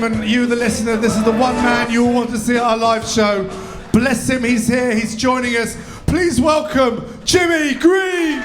gentlemen, you the listener, this is the one man you all want to see at our live show. Bless him, he's here, he's joining us. Please welcome Jimmy Greaves!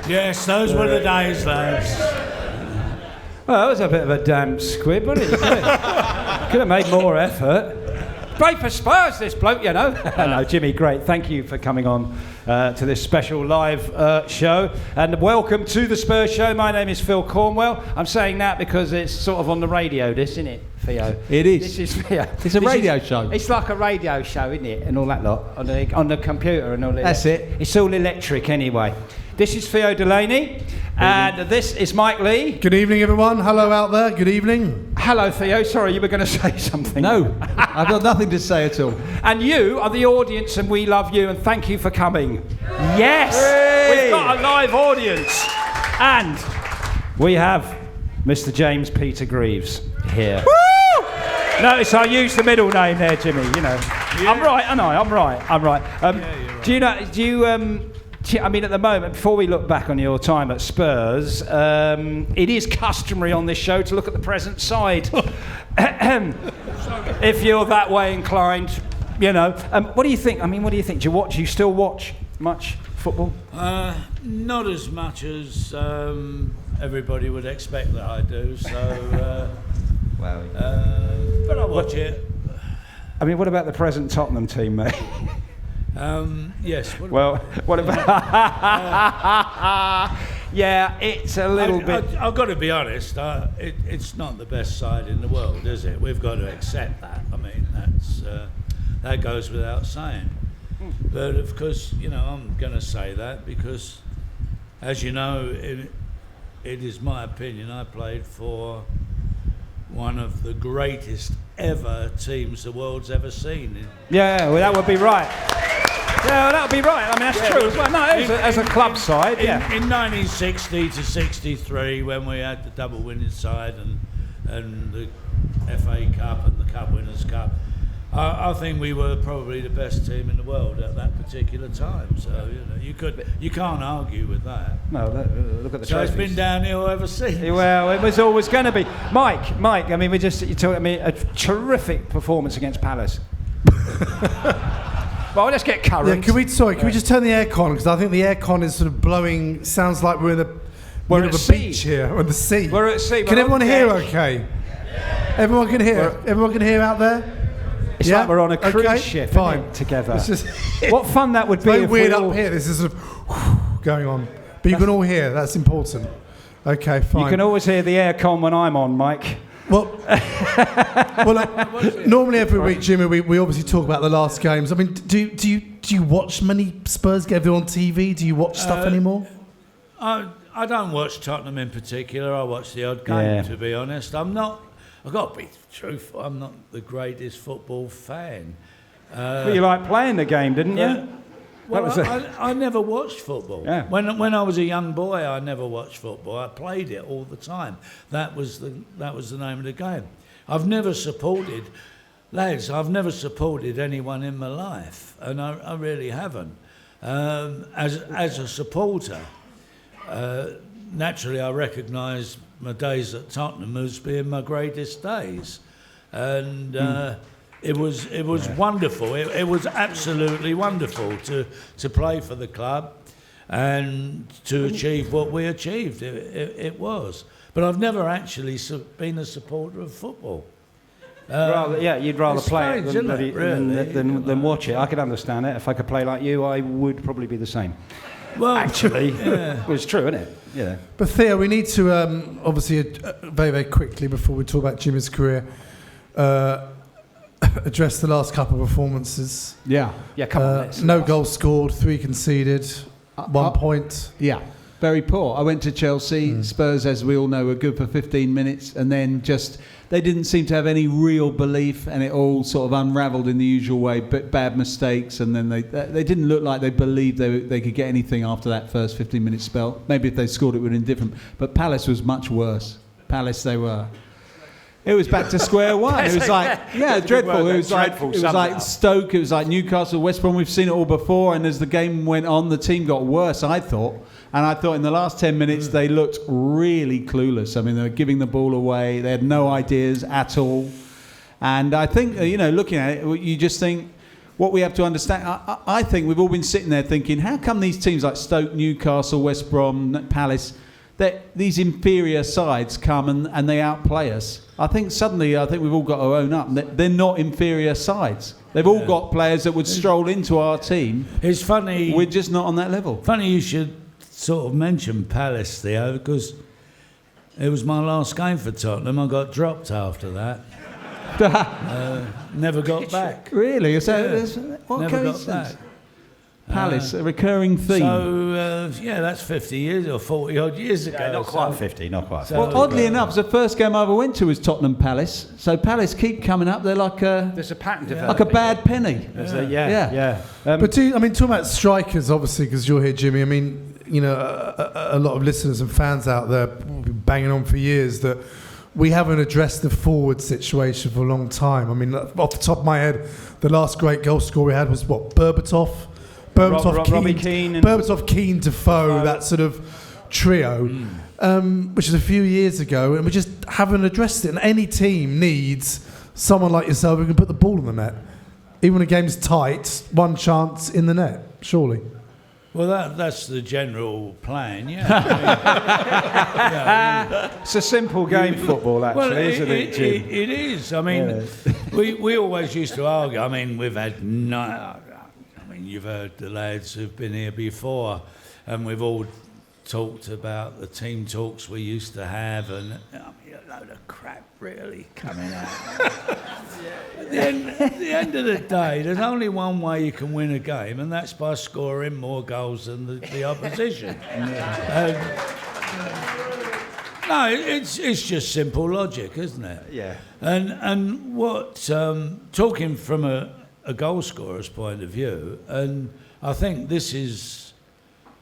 Yes, those were the days, lads. Well, that was a bit of a damn squib, wasn't it? Could have made more effort. Great for Spurs, this bloke, you know. No, Jimmy, great. Thank you for coming on to this special live show. And welcome to the Spurs show. My name is Phil Cornwell. I'm saying that because it's sort of on the radio, this, isn't it, Theo? It is. This is Theo. It's a radio show. It's like a radio show, isn't it? And all that lot on the computer and all that. That's it. It's all electric anyway. This is Theo Delaney, and this is Mike Leigh. Good evening, everyone. Hello out there. Good evening. Hello, Theo. Sorry, you were going to say something. No, I've got nothing to say at all. And you are the audience, and we love you, and thank you for coming. Yes, we've got a live audience, and we have Mr. James Peter Greaves here. Woo! Notice I used the middle name there, Jimmy. You know, yeah. I'm right, aren't I? I'm right. Yeah, you're right. Do you know? Do you? I mean, at the moment, before we look back on your time at Spurs, it is customary on this show to look at the present side. If you're that way inclined, you know. What do you think? I mean, what do you think? Do you still watch much football? Not as much as everybody would expect that I do. So, wow. But I watch it. I mean, what about the present Tottenham team, mate? Yes. What about? Yeah, it's a little bit. I've got to be honest. It's not the best side in the world, is it? We've got to accept that. I mean, that goes without saying. But of course, you know, I'm going to say that because, as you know, it is my opinion. I played for one of the greatest ever teams the world's ever seen. Yeah, well, that would be right. Yeah, well, that would be right. I mean, that's true as well. No, as a club side, in 1960 to 63, when we had the double winning side and the FA Cup and the Cup Winners' Cup, I think we were probably the best team in the world at that particular time. So you know, you can't argue with that. No, look at the. So trophies. It's been downhill ever since. Well, it was always going to be. Mike. I mean, a terrific performance against Palace. Well, let's get current. Yeah, can we just turn the aircon on? Because I think the aircon is sort of blowing. Sounds like we're in the beach here, or the sea. We're at sea. Can everyone hear? Okay. Yeah. Everyone can hear. Everyone can hear out there. It's like we're on a cruise ship, fine, together. What fun that would be! Very weird up here. This is sort of going on, but you can all hear. That's important. Okay, fine. You can always hear the aircon when I'm on, Mike. Well, normally every week, Jimmy, we obviously talk about the last games. I mean, do you watch many Spurs games on TV? Do you watch stuff anymore? I don't watch Tottenham in particular. I watch the odd game, to be honest. I've got to be truthful, I'm not the greatest football fan. Well, you liked playing the game, didn't you? Well, I never watched football. Yeah. When I was a young boy, I never watched football. I played it all the time. That was the name of the game. I've never supported anyone in my life, and I really haven't. As a supporter, naturally I recognise my days at Tottenham as being my greatest days, and it was wonderful. It was absolutely wonderful to play for the club and to achieve what we achieved. It was, but I've never actually been a supporter of football. You'd rather play it than than watch it. I could understand it. If I could play like you, I would probably be the same. Well, actually, well, it's true, isn't it? Yeah. But Theo, we need to obviously very, very quickly before we talk about Jimmy's career. address the last couple of performances. Yeah. Yeah, come on. No goals scored, 3 conceded, 1 point. Yeah. Very poor. I went to Chelsea. Spurs, as we all know, were good for 15 minutes, and then they didn't seem to have any real belief, and it all sort of unravelled in the usual way. But bad mistakes, and then they didn't look like they believed they could get anything after that first 15-minute spell. Maybe if they scored, it would have been different. But Palace was much worse. Palace, it was back to square one. It was like, dreadful. It was like Stoke. It was like Newcastle, West Brom. We've seen it all before. And as the game went on, the team got worse, I thought. And I thought in the last 10 minutes, they looked really clueless. I mean, they were giving the ball away. They had no ideas at all. And I think, looking at it, you just think, what we have to understand, I think we've all been sitting there thinking, how come these teams like Stoke, Newcastle, West Brom, Palace, these inferior sides come and they outplay us? I think we've all got to own up. They're not inferior sides. They've all got players that would stroll into our team. It's funny. We're just not on that level. Funny you should sort of mention Palace, Theo, because it was my last game for Tottenham. I got dropped after that. Never got back. Really? So what never got back. Palace, a recurring theme. So, that's 50 years or 40 odd years ago. Yeah, not quite 50, not quite 50. Well, oddly enough, the first game I ever went to was Tottenham Palace. So Palace keep coming up. They're like there's a pattern like a bad penny. Yeah. But talking about strikers, obviously, because you're here, Jimmy. I mean, a lot of listeners and fans out there will be banging on for years that we haven't addressed the forward situation for a long time. I mean, off the top of my head, the last great goal scorer we had was Berbatov, Robbie Keane, and Berbatov, Keane, Defoe, that sort of trio, which is a few years ago, and we just haven't addressed it. And any team needs someone like yourself who can put the ball in the net. Even when a game's tight, one chance in the net, surely. Well, that's the general plan, It's a simple game, football, actually, isn't it, Jim? It is. I mean, we always used to argue. I mean, we've had you've heard the lads who've been here before, and we've all talked about the team talks we used to have, and a load of crap really coming out. At the end of the day, there's only one way you can win a game, and that's by scoring more goals than the opposition. No, it's just simple logic, isn't it? Yeah. And what talking from a goal scorer's point of view, and I think this is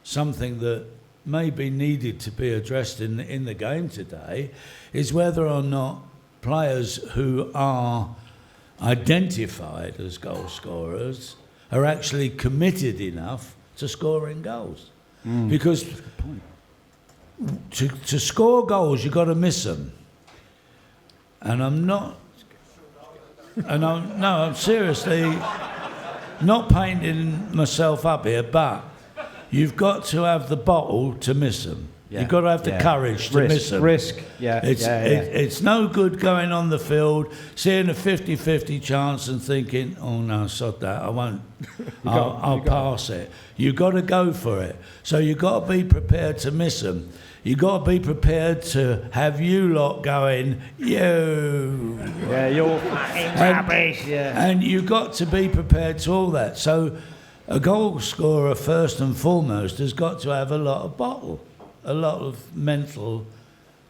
something that may be needed to be addressed in the game today, is whether or not players who are identified as goal scorers are actually committed enough to scoring goals. Because to score goals, you've got to miss them. And I'm seriously not painting myself up here, but you've got to have the bottle to miss them. Yeah. You've got to have the courage to miss them. It's no good going on the field, seeing a 50-50 chance and thinking, oh no, sod that, I won't, I'll pass it. You've got to go for it. So you've got to be prepared to miss them. You've got to be prepared to have you lot going, you. Yeah, you're rubbish. Yeah. And you've got to be prepared to all that. So a goal scorer, first and foremost, has got to have a lot of bottle, a lot of mental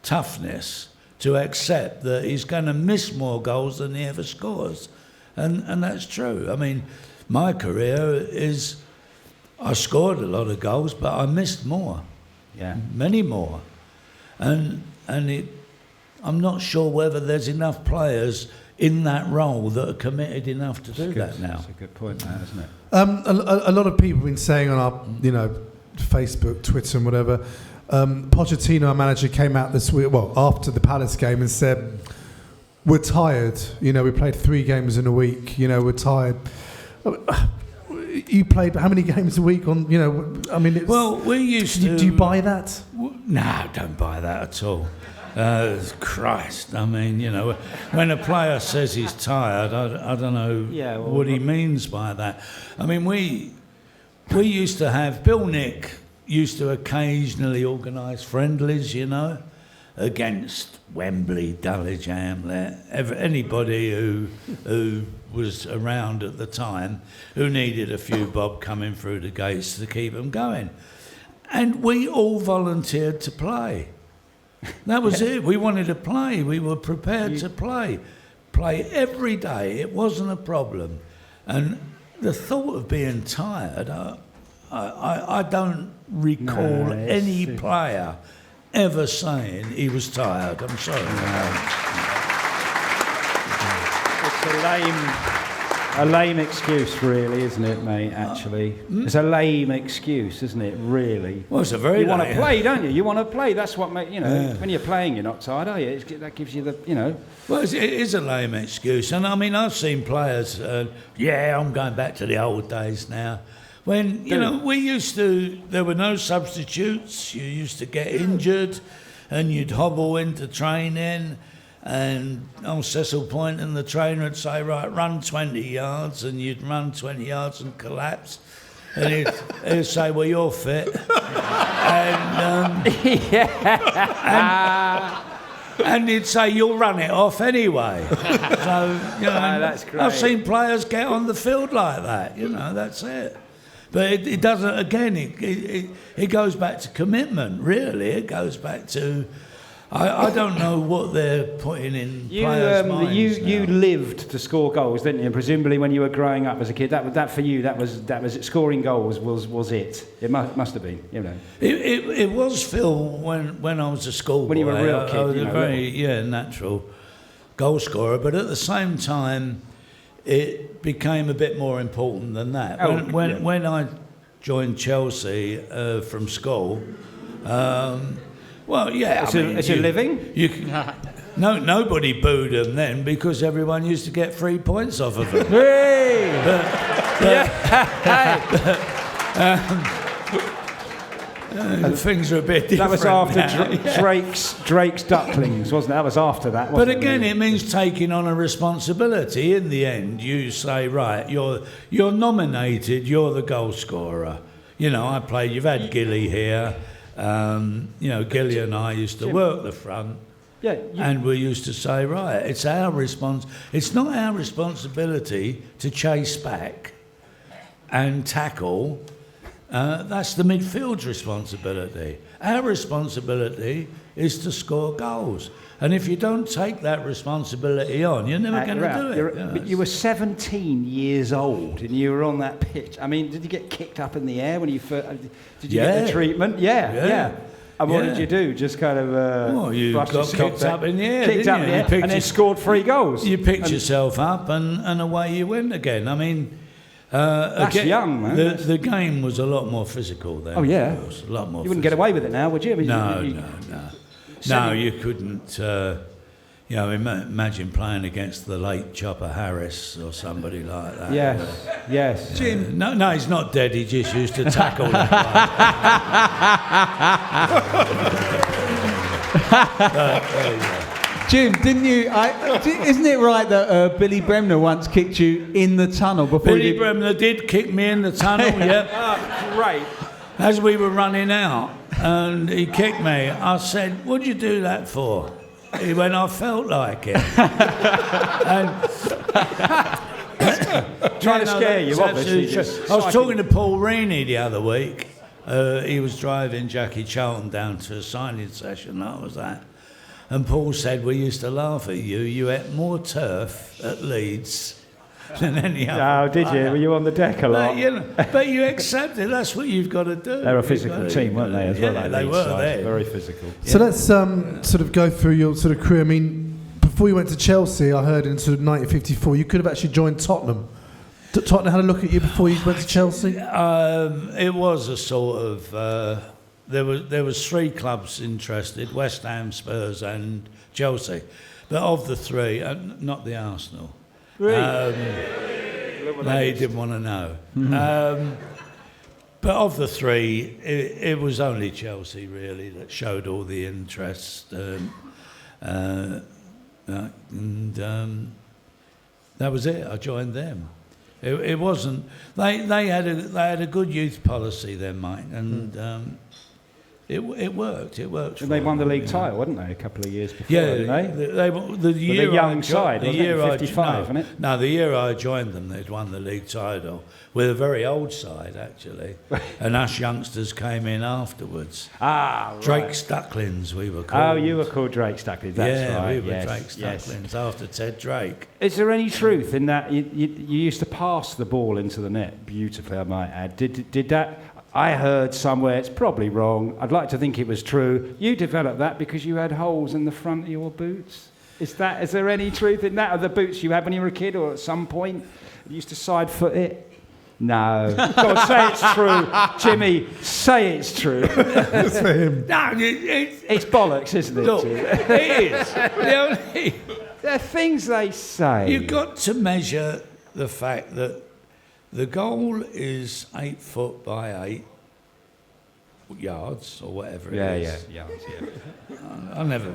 toughness to accept that he's going to miss more goals than he ever scores. And that's true. I mean, my career is, I scored a lot of goals, but I missed more. Yeah, many more, and I'm not sure whether there's enough players in that role that are committed enough to do that now. That's a good point, man, isn't it? A lot of people have been saying on our, Facebook, Twitter, and whatever. Pochettino, our manager, came out this week, after the Palace game, and said, "We're tired. We played 3 games in a week. We're tired." You played how many games a week on, we used to... Do you buy that? No, I don't buy that at all. Christ, I mean, when a player says he's tired, I don't know what he means by that. I mean, we used to have... Bill Nick used to occasionally organise friendlies, against Wembley, Dulwich Hamlet, anybody who was around at the time who needed a few bob coming through the gates to keep them going. And we all volunteered to play. That was it. We wanted to play. We were prepared to play. Play every day. It wasn't a problem. And the thought of being tired, I don't recall any player ever saying he was tired. I'm sorry. It's a lame excuse, really, isn't it, mate, actually? It's a lame excuse, isn't it, really? Well, it's a very You want to play, don't you? You want to play. That's what, when you're playing, you're not tired, are you? That gives you the. Well, it is a lame excuse. And, I mean, I've seen players, I'm going back to the old days now. When, there were no substitutes. You used to get injured and you'd hobble into training. And on Cecil Point, and the trainer would say, right, run 20 yards, and you'd run 20 yards and collapse. And he'd say, well, you're fit. And he'd say, you'll run it off anyway. So, that's great. I've seen players get on the field like that, that's it. But it doesn't, again, it goes back to commitment, really. It goes back to... I don't know what they're putting in players' minds You lived to score goals, didn't you? And presumably, when you were growing up as a kid, that for you, that was scoring goals was it. It must have been, It was, Phil, when I was a schoolboy. When you were a real kid, I was a very natural goal scorer. But at the same time, it became a bit more important than that. When I joined Chelsea from school. Well, yeah. It's a living? Nobody booed them then because everyone used to get 3 points off of them. Hey! Things are a bit different. That was after Drake's Ducklings, wasn't it? That was after that, wasn't it? But again, it means taking on a responsibility. In the end, you say, right, you're nominated, you're the goal scorer. You've had Gilly here. Gilly and I used to work the front, and we used to say, right, it's our It's not our responsibility to chase back and tackle. That's the midfield's responsibility. Our responsibility is to score goals. And if you don't take that responsibility on, you're never going to do it. But you were 17 years old and you were on that pitch. I mean, did you get kicked up in the air when you first... Did you get the treatment? Yeah. And what did you do? Just kind of... you got kicked up in the air, and then scored 3 goals. You picked yourself up and away you went again. I mean... That's young, man. The game was a lot more physical then. Oh, yeah. It was a lot more You wouldn't get away with it now, would you? No, you couldn't. Imagine playing against the late Chopper Harris or somebody like that. Yes. Jim. No, he's not dead. He just used to tackle that guy. Jim, didn't you? Isn't it right that Billy Bremner once kicked you in the tunnel before? Billy Bremner did kick me in the tunnel. Yep. Oh, great. As we were running out, and he kicked me. I said, "What'd you do that for?" He went, "I felt like it." Trying to scare you, obviously. I was talking to Paul Reaney the other week. He was driving Jackie Charlton down to a signing session. That was that. And Paul said, we used to laugh at you. You ate more turf at Leeds than any other. Oh, did you? Were you on the deck a lot? But you accepted. That's what you've got to do. They're a physical team, weren't they, as well? Yeah, they were. Very physical. So let's sort of go through your sort of career. I mean, before you went to Chelsea, I heard in sort of 1954, you could have actually joined Tottenham. Tottenham had a look at you before you went to Chelsea? It was a sort of... There was 3 clubs interested, West Ham, Spurs and Chelsea. But of the 3, not the Arsenal. Really? They didn't want to know. But of the 3, it was only Chelsea, really, that showed all the interest. And that was it. I joined them. It wasn't... They had a good youth policy then, mate, and... It worked. It worked. And they won the league title, hadn't they, a couple of years before? Yeah, didn't they? the year the young I side, the wasn't year it? 55, wasn't it? No, the year I joined them, they'd won the league title with a very old side actually, and us youngsters came in afterwards. Ah, right. Drake Stucklins, we were called. Oh, you were called Drake Stucklins. That's right. we were yes, Drake Stucklins after Ted Drake. Is there any truth in that? You used to pass the ball into the net beautifully, I might add. Did that? I heard somewhere, it's probably wrong, I'd like to think it was true, you developed that because you had holes in the front of your boots? Is there any truth in that? Are the boots you had when you were a kid or at some point? You used to side foot it? No. Go on, say it's true. Jimmy, say it's true. It's for him. No, It's bollocks, isn't it? look, it is. They're things they say. You've got to measure the fact that the goal is 8 foot by 8 yards or whatever it is. Yeah. I never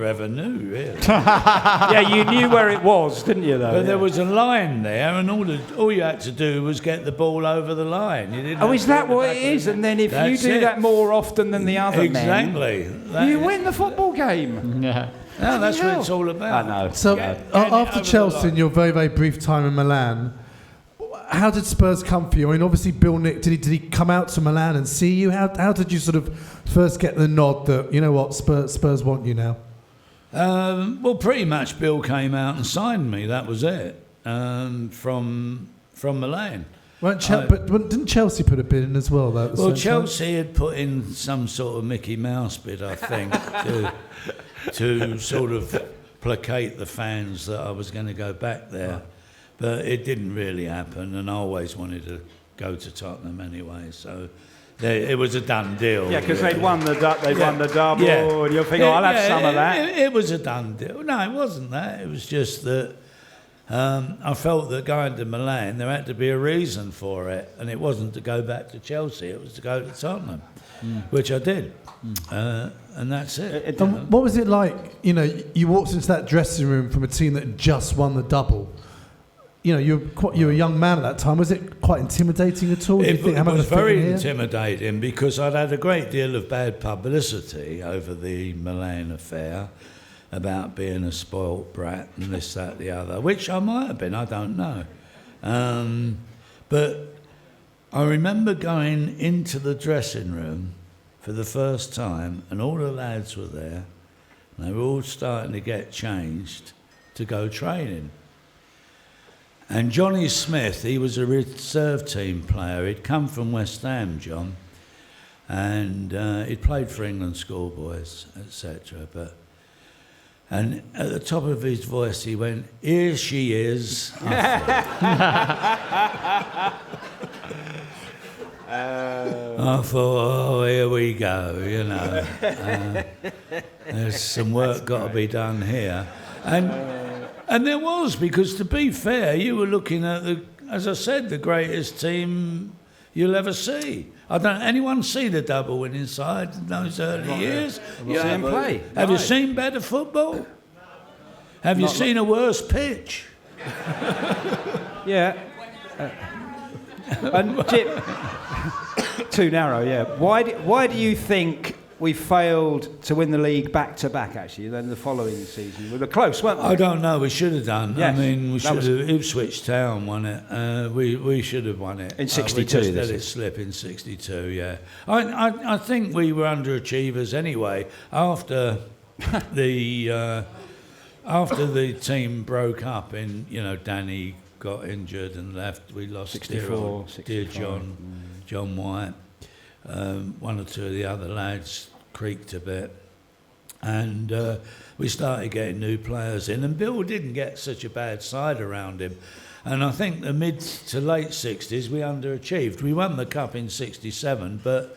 ever knew really. Yeah, you knew where it was, didn't you? Though. But there was a line there, and all you had to do was get the ball over the line. You didn't. Oh, is that what it is? And then if you do that more often than the other exactly. men, you win the football game. Yeah. No, that's what it's all about. I know. So after Chelsea and your very, very brief time in Milan, how did Spurs come for you? I mean, obviously Bill Nick, did he come out to Milan and see you? How did you sort of first get the nod that, you know what, Spurs want you now? Well, pretty much Bill came out and signed me. That was it. From Milan. But didn't Chelsea put a bid in as well? Though, at the Well, same Chelsea had put in some sort of Mickey Mouse bid, I think, to sort of placate the fans that I was going to go back there. Right. But it didn't really happen, and I always wanted to go to Tottenham anyway, so it was a done deal. Yeah, because they'd won the double, and you're thinking, I'll have some of that. It was a done deal. No, it wasn't that. It was just that I felt that going to Milan, there had to be a reason for it, and it wasn't to go back to Chelsea, it was to go to Tottenham, which I did. And that's it. What was it like? You know, you walked into that dressing room from a team that just won the double. You know, you were a young man at that time. Was it quite intimidating at all? It was very intimidating because I'd had a great deal of bad publicity over the Milan affair about being a spoilt brat and this, that, the other, which I might have been, I don't know. But I remember going into the dressing room for the first time, and all the lads were there, and they were all starting to get changed to go training. And Johnny Smith, he was a reserve team player. He'd come from West Ham, John, and he'd played for England schoolboys, etc. And at the top of his voice, he went, "Here she is." I thought, oh, here we go, you know. There's some work got to be done here. And there was, because to be fair, you were looking at, as I said, the greatest team you'll ever see. Anyone see the double winning side in those early years? Have you seen better football? Have you seen a worse pitch? Yeah. And Jim, too narrow, yeah. Why do you think we failed to win the league back-to-back, actually, then the following season? We were close, weren't we? I don't know. We should have done. Yes. I mean, we should have. Ipswich Town won it. We should have won it. In 62, we just let it slip in 62, yeah. I think we were underachievers anyway. After the team broke up and, you know, Danny got injured and left, we lost 64, dear John White. One or two of the other lads creaked a bit, and we started getting new players in, and Bill didn't get such a bad side around him, and I think the mid to late 60s we underachieved. We won the cup in 67, but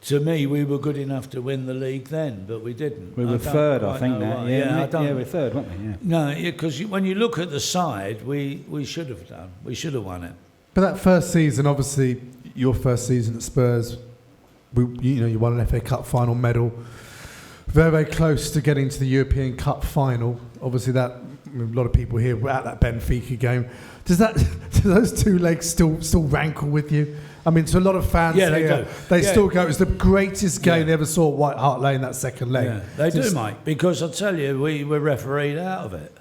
to me we were good enough to win the league then, but we didn't. We were third, I think, now. Yeah, we're third, weren't we? Yeah. No, because when you look at the side, we should have done. We should have won it. But that first season, obviously, your first season at Spurs, you won an FA Cup final medal. Very, very close to getting to the European Cup final. Obviously, that a lot of people here were at that Benfica game. Do those two legs still rankle with you? I mean, to a lot of fans they still go, it was the greatest game they ever saw at White Hart Lane, that second leg. Yeah, they do, mate, because I tell you, we were refereed out of it.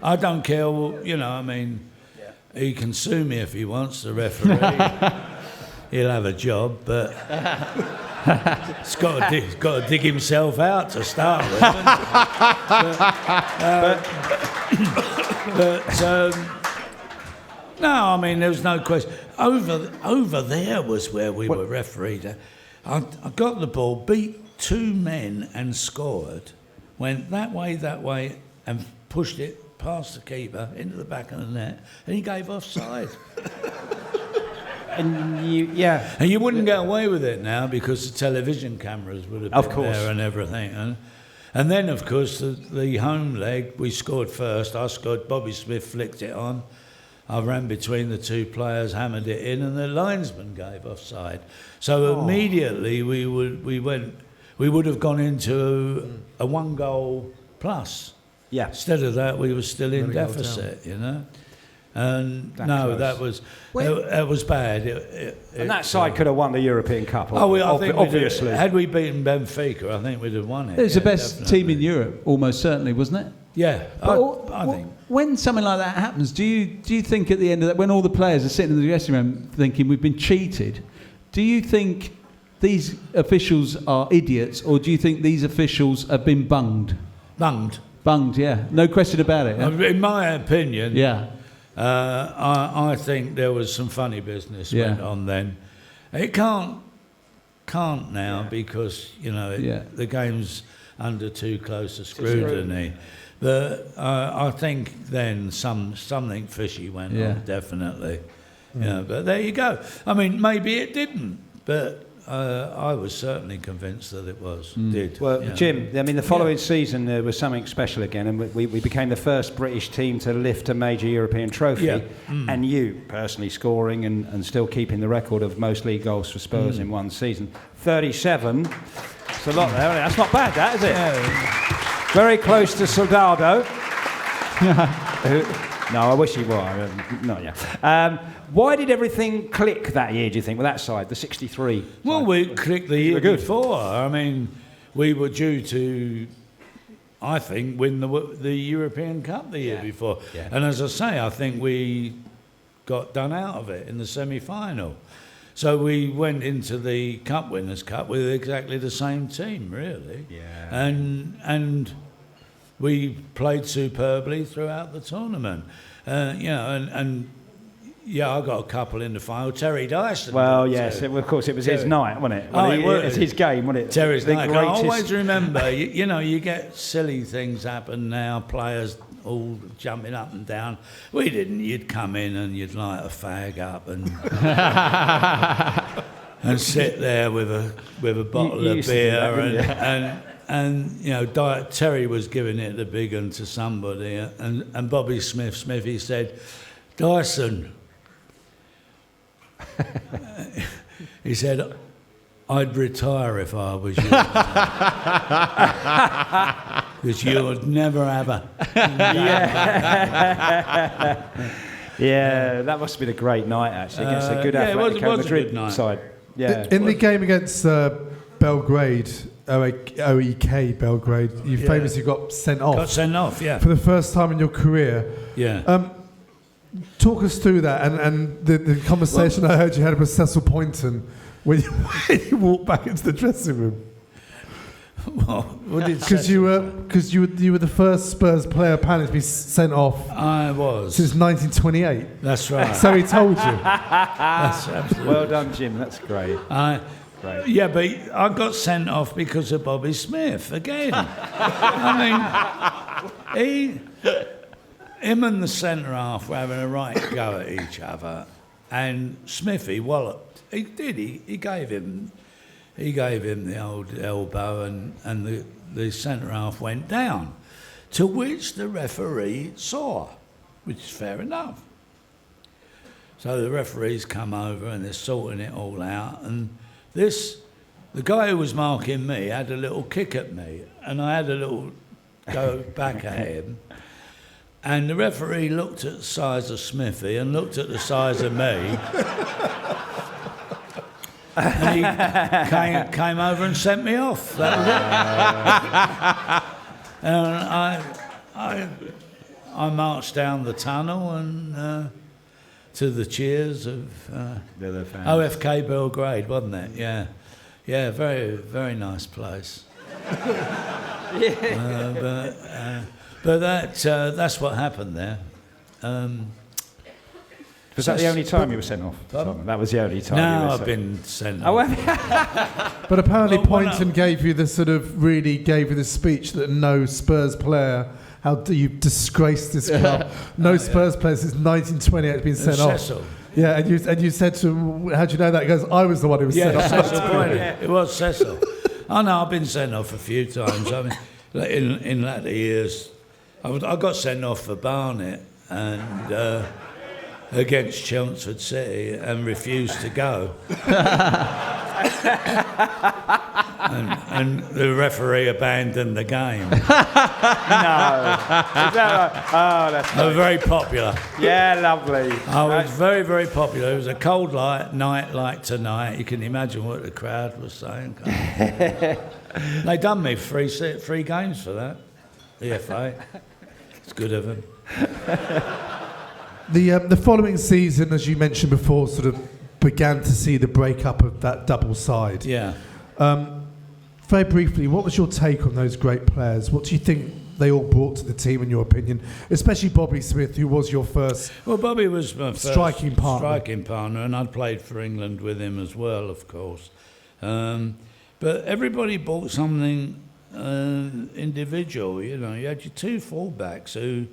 I don't care, I mean, he can sue me if he wants, the referee. He'll have a job, but he's got to dig himself out to start with. No, I mean, there was no question. Over there was where we were refereed. I got the ball, beat two men and scored, went that way, and pushed it past the keeper into the back of the net, and he gave offside. And you wouldn't get away with it now because the television cameras would have been there and everything. And then, of course, the home leg, we scored first. I scored, Bobby Smith flicked it on. I ran between the two players, hammered it in, and the linesman gave offside. So immediately we would have gone into a 1-goal plus. Yeah. Instead of that, we were still in deficit, And that was bad. And that side could have won the European Cup. I think obviously. Had we beaten Benfica, I think we'd have won it. It was the best team in Europe, almost certainly, wasn't it? Yeah, I think. When something like that happens, do you think at the end of that, when all the players are sitting in the dressing room thinking we've been cheated, do you think these officials are idiots, or do you think these officials have been bunged? Bunged, yeah. No question about it. Yeah? In my opinion, yeah. I think there was some funny business went on then. It can't now because the game's under too close a scrutiny. But I think then something fishy went on, definitely. But there you go. I mean, maybe it didn't, but I was certainly convinced that it did. Well, Jim, I mean, the following season there was something special again, and we became the first British team to lift a major European trophy, and you personally scoring and still keeping the record of most league goals for Spurs in one season. 37. It's a lot there. That's not bad, that, is it? Yeah. Very close to Soldado. No, I wish he were. Not yet. Why did everything click that year, do you think, with that side, the 63? Well, we clicked the year before. I mean, we were due to, I think, win the European Cup the year before. Yeah. And as I say, I think we got done out of it in the semi-final. So we went into the Cup Winners' Cup with exactly the same team, really. Yeah. And we played superbly throughout the tournament. I got a couple in the final. Terry Dyson. Well, yes, of course, it was his night, wasn't it? Well, it was his game, wasn't it? Terry's night. I always remember, you get silly things happen now, players all jumping up and down. We didn't. You'd come in and you'd light a fag up and and sit there with a bottle of beer and Terry was giving it the big one to somebody and Bobby Smith he said, Dyson. He said, I'd retire if I was you. Because you would never have a... Yeah, that must have been a great night, actually, against a good Atletico Madrid side. Yeah. In the game against Belgrade, OEK Belgrade, you famously got sent off. Got sent off, yeah. For the first time in your career. Yeah. Talk us through that and the conversation I heard you had with Cecil Poynton when you walked back into the dressing room. Because you were the first Spurs player apparently to be sent off. I was since 1928. That's right. So he told you. That's absolutely. Well done, Jim. That's great. Great. Yeah, but I got sent off because of Bobby Smith again. I mean, him and the centre half were having a right go at each other, and Smithy walloped. He did. He gave him the old elbow, and the centre half went down, to which the referee saw, which is fair enough. So the referees come over and they're sorting it all out, and the guy who was marking me had a little kick at me, and I had a little go back at him. And the referee looked at the size of Smithy and looked at the size of me. And he came over and sent me off. That was it. And I marched down the tunnel and to the cheers of OFK Belgrade, wasn't it? Yeah. Yeah, very, very nice place. But that's what happened there. Was that the only time you were sent off? Simon? That was the only time. No, I've been sent off. But apparently, Poynton gave you the speech that no Spurs player. How do you disgrace this club? No Spurs player since 1928 has been sent off. Cecil. Yeah, and you said to him, how do you know that? He goes, I was the one who was sent off. Cecil pointed. It was Cecil. Oh no, I've been sent off a few times. I mean, in latter years, I got sent off for Barnet and against Chelmsford City and refused to go. and the referee abandoned the game. No. Is that right? Oh, that's I was very popular. Yeah, lovely. I was very, very popular. It was a cold night like tonight. You can imagine what the crowd was saying. They done me three games for that. The FA. It's good of them. The following season, as you mentioned before, sort of began to see the breakup of that double side. Yeah. Very briefly, what was your take on those great players? What do you think they all brought to the team, in your opinion? Especially Bobby Smith, who was your first. Well, Bobby was my first striking partner, and I'd played for England with him as well, of course. But everybody brought something individual. You know, you had your two fullbacks who.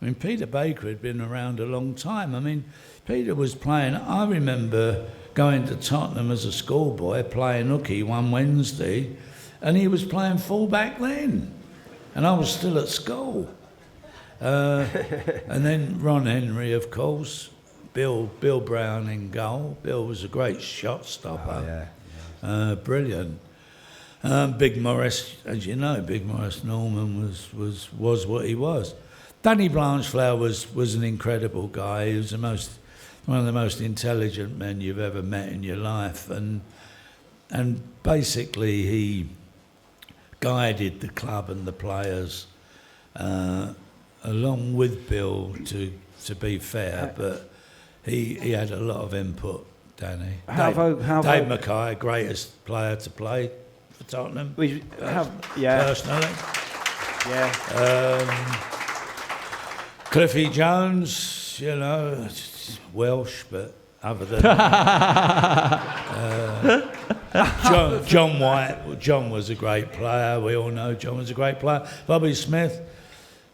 I mean, Peter Baker had been around a long time. I mean, Peter was playing. I remember going to Tottenham as a schoolboy, playing hooky one Wednesday, and he was playing full-back then. And I was still at school. And then Ron Henry, of course, Bill Brown in goal. Bill was a great shot stopper. Oh, yeah. Brilliant. Big Morris, as you know, Big Morris Norman was what he was. Danny Blanchflower was an incredible guy. He was one of the most intelligent men you've ever met in your life, and basically he guided the club and the players along with Bill to be fair, but he had a lot of input. Danny, Dave Mackay, greatest player to play for Tottenham. Personally, yeah. Cliffy Jones, you know, Welsh, but other than John White. John was a great player. We all know John was a great player. Bobby Smith,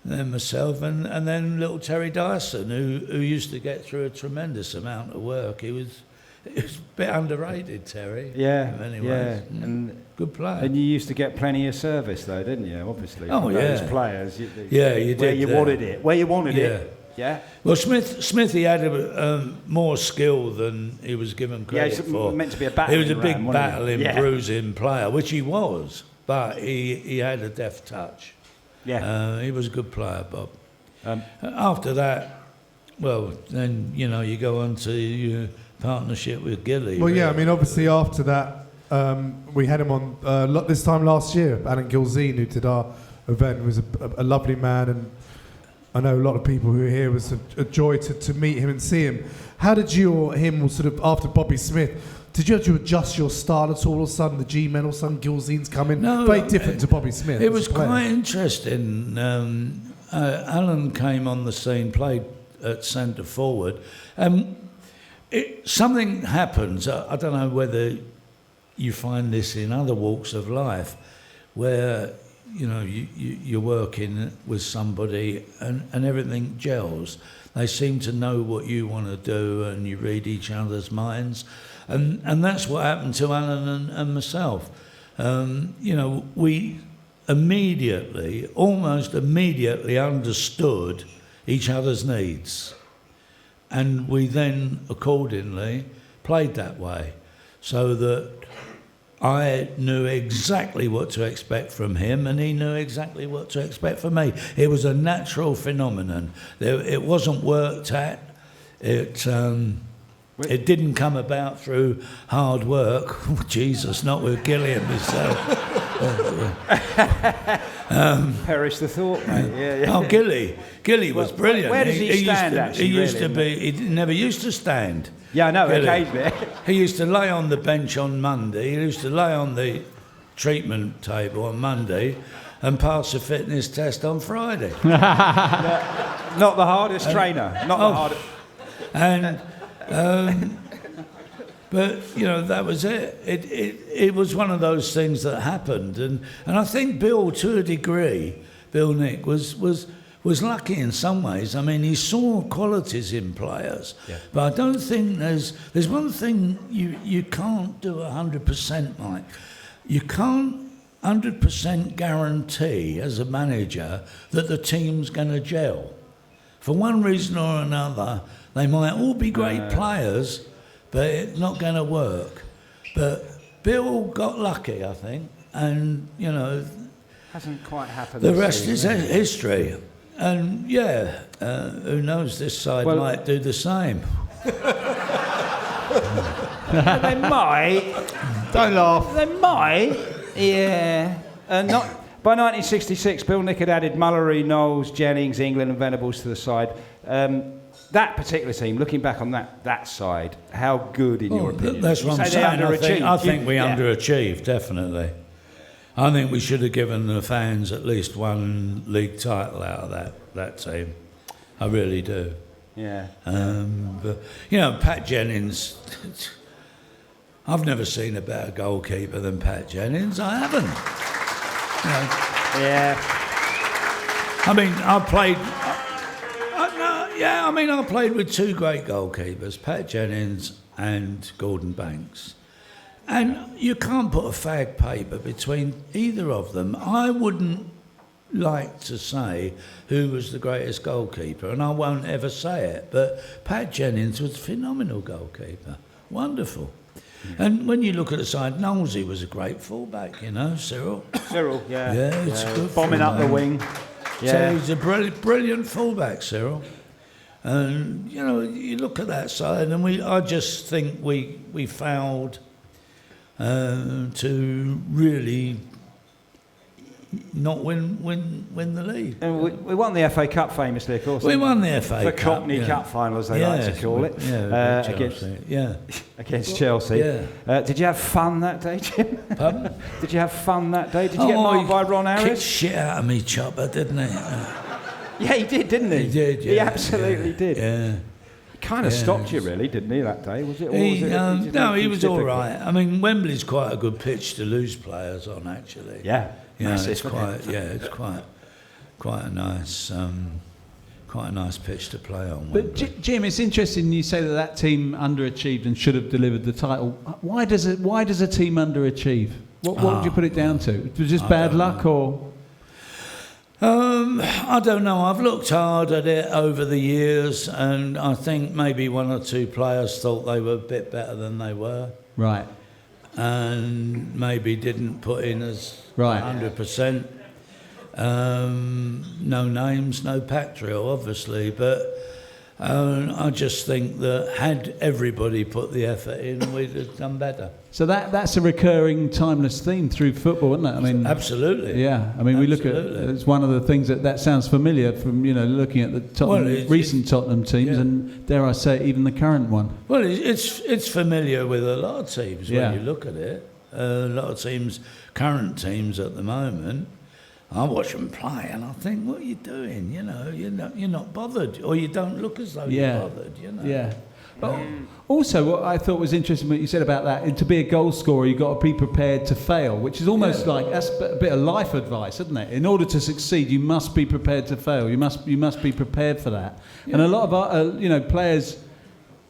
and then myself, and then little Terry Dyson, who used to get through a tremendous amount of work. He was a bit underrated, Terry. Yeah, anyway, yeah, and good player. And you used to get plenty of service, though, didn't you? Obviously, oh yeah, those players. You did. Where you wanted it. Where you wanted it. Yeah. Well, Smithy had more skill than he was given credit for. Meant to be a battling. He was a big battling, bruising player, which he was, but he had a deft touch. Yeah. He was a good player, Bob. After that, well, then you go on to your partnership with Gilly. Well, yeah, I mean, obviously after that, we had him on this time last year. Alan Gilzine, who did our event, was a lovely man, and I know a lot of people who are here. It was a joy to meet him and see him. How did you or him, sort of after Bobby Smith, did you have to adjust your style at all? All of a sudden, the G-men, all of a sudden, Gilzine's coming. No, very different to Bobby Smith. It was quite interesting. Alan came on the scene, played at centre forward, something happens. I don't know whether you find this in other walks of life, where you're working with somebody and everything gels. They seem to know what you want to do, and you read each other's minds, and that's what happened to Alan and myself. We almost immediately understood each other's needs, and we then accordingly played that way, so that I knew exactly what to expect from him, and he knew exactly what to expect from me. It was a natural phenomenon. It wasn't worked at. It didn't come about through hard work. Oh, Jesus, not with Gilly and myself. Perish the thought, mate. Yeah. Oh, Gilly was brilliant. Where does he stand, actually? He never used to stand. Yeah, I know, Gilly. occasionally. He used to lay on the bench on Monday. He used to lay on the treatment table on Monday and pass a fitness test on Friday. Not the hardest trainer. Not the hardest. And but that was it. It was one of those things that happened, and I think Bill, to a degree, Bill Nick was lucky in some ways. I mean, he saw qualities in players, but I don't think there's one thing you can't do 100%, Mike. You can't 100% guarantee as a manager that the team's going to gel. For one reason or another, they might all be great players, but it's not going to work. But Bill got lucky, I think, and Hasn't quite happened. the rest is history. And who knows? This side might do the same. They might. Don't laugh. They might. Yeah. Not by 1966. Bill Nick had added Mullery, Knowles, Jennings, England, and Venables to the side. That particular team, looking back on that side, how good in your opinion? That's what I'm saying. I think we underachieved, definitely. I think we should have given the fans at least one league title out of that team. I really do. Yeah. But Pat Jennings. I've never seen a better goalkeeper than Pat Jennings. I haven't. Yeah. I mean, I played with two great goalkeepers, Pat Jennings and Gordon Banks. And you can't put a fag paper between either of them. I wouldn't like to say who was the greatest goalkeeper, and I won't ever say it, but Pat Jennings was a phenomenal goalkeeper. Wonderful. And when you look at the side, Knowlesy was a great fullback, Cyril. Cyril, yeah. Yeah, it's good. Bombing up the wing. Yeah. So he's a brilliant fullback, Cyril. And, you look at that side, and I just think we failed to really not win the league. And we won the FA Cup famously, of course. We won the FA Cup. The Cockney Cup final, as they like to call it. Against Chelsea. Yeah. Did you have fun that day, Jim? Pardon? Did you have fun that day? Did you get marked by Ron Kicked Harris? shit out of me, Chopper, didn't he? Yeah, he did, didn't he? He did, yeah. He absolutely did. Yeah. Kind of stopped you, really, didn't he, that day? Was it? He was all right. I mean, Wembley's quite a good pitch to lose players on, actually. Yeah. It's quite a nice pitch to play on. But Jim, it's interesting you say that team underachieved and should have delivered the title. Why does a team underachieve? What would you put it down to? Was it just bad luck or? I don't know. I've looked hard at it over the years, and I think maybe one or two players thought they were a bit better than they were. Right. And maybe didn't put in as 100%. No names, no pack drill, obviously, but I just think that had everybody put the effort in, we'd have done better. So that's a recurring, timeless theme through football, isn't it? I mean, absolutely. Yeah, I mean, we look at it's one of the things that sounds familiar from looking at the recent Tottenham teams, and dare I say, even the current one. Well, it's familiar with a lot of teams when you look at it. A lot of teams, current teams at the moment. I watch them play and I think, what are you doing? You're not bothered, or you don't look as though you're bothered. Yeah. But also, what I thought was interesting, what you said about that, and to be a goal scorer, you've got to be prepared to fail, which is almost like that's a bit of life advice, isn't it? In order to succeed, you must be prepared to fail. You must be prepared for that. Yeah. And a lot of our, players,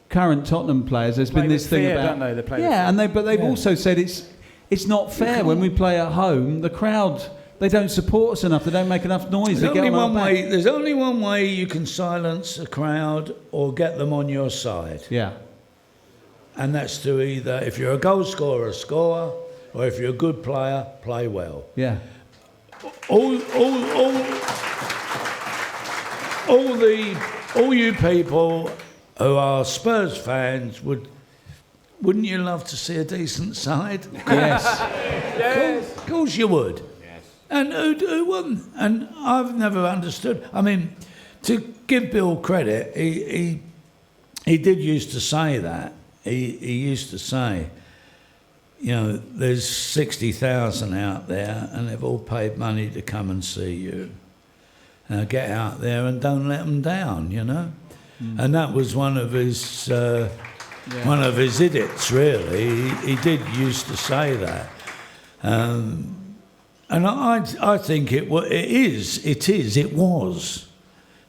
current Tottenham players, there's been this thing about, don't they? They've also said it's not fair when we play at home. The crowd. They don't support us enough. They don't make enough noise. There's only one way you can silence a crowd or get them on your side. Yeah. And that's to either, if you're a goal scorer, score, or if you're a good player, play well. Yeah. All you people who are Spurs fans, wouldn't you love to see a decent side? Yes. Of course you would. Yes. And who wouldn't? And I've never understood. I mean, to give Bill credit, he did used to say that. He used to say, you know, there's 60,000 out there and they've all paid money to come and see you. Get out there and don't let them down, you know. And that was one of his edicts, really. He did used to say that, and I think it was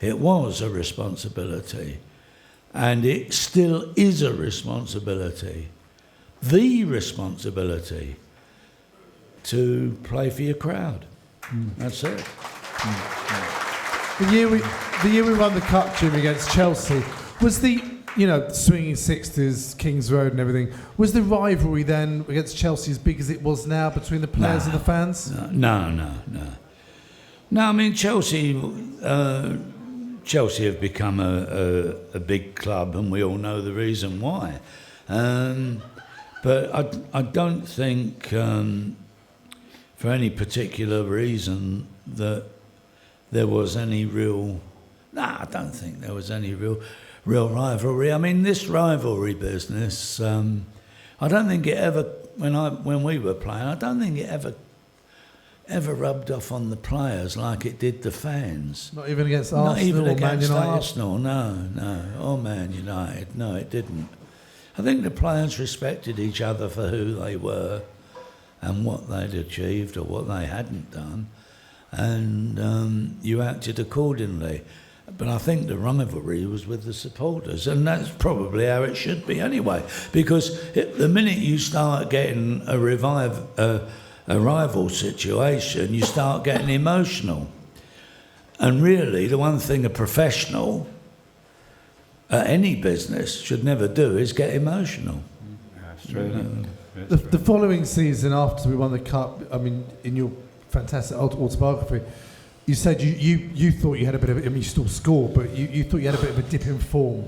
a responsibility, and it still is a responsibility, the responsibility to play for your crowd. That's it. The year we won the cup, Jim, against Chelsea, was the, you know, swinging 60s, Kings Road and everything, was the rivalry then against Chelsea as big as it was now between the players and the fans? No, I mean, Chelsea have become a big club, and we all know the reason why. But I don't think, for any particular reason, that there was any real... I don't think there was any real rivalry. I mean, this rivalry business, I don't think it ever, when we were playing, I don't think it ever rubbed off on the players like it did the fans. Not even against Arsenal. Not even or against Man United. Arsenal, no, or Man United. No, it didn't. I think the players respected each other for who they were and what they'd achieved or what they hadn't done, and you acted accordingly. But I think the rivalry was with the supporters, and that's probably how it should be anyway, because the minute you start getting a rival situation, you start getting emotional. And really, the one thing a professional at any business should never do is get emotional. That's true. The following season, after we won the cup, I mean, in your fantastic autobiography, you said you thought you had a bit of I mean, you still score, but you thought you had a bit of a dip in form.